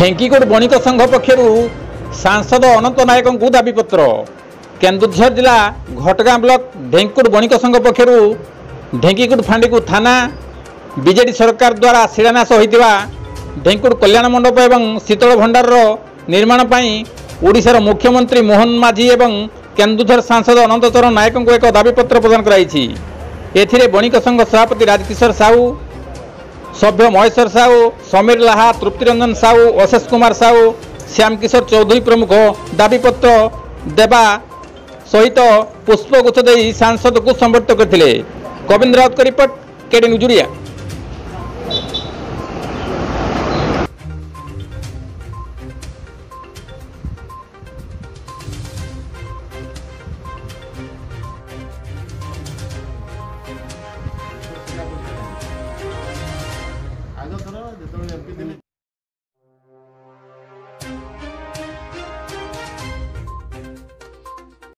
ढेंकीगुड़ बणिक संघ पक्षर सांसद अनंत नायक को दाबीपत्र। केन्दुझर जिला घटगाँ ब्लॉक ढेंकीगुड़ बणिक संघ पक्षर ढेंकीगुड़ फांडीगु थाना बीजेडी सरकार द्वारा शिलान्यास होता ढेंकीगुड़ कल्याण मंडप एवं शीतल भंडार निर्माण ओडिशार मुख्यमंत्री मोहन माझी एवं केन्दुझर सांसद अनंत चरण नायक को एक दाबीपत्र प्रदान कराई। एथिरे बणिक संघ सभापति राजकिशोर साहू, सभ्य महेश्वर साहू, समीर लाहा, तृप्तिरंजन साहू, अशेष कुमार साहू, श्याम किशोर चौधरी प्रमुख दाबीपत्र देवा सहित पुष्पगुच्छ दे सांसद को संबर्धित करते। गोविंद राउत का रिपोर्ट, केडी न्यूज ओडिया। आग थर जो एमपी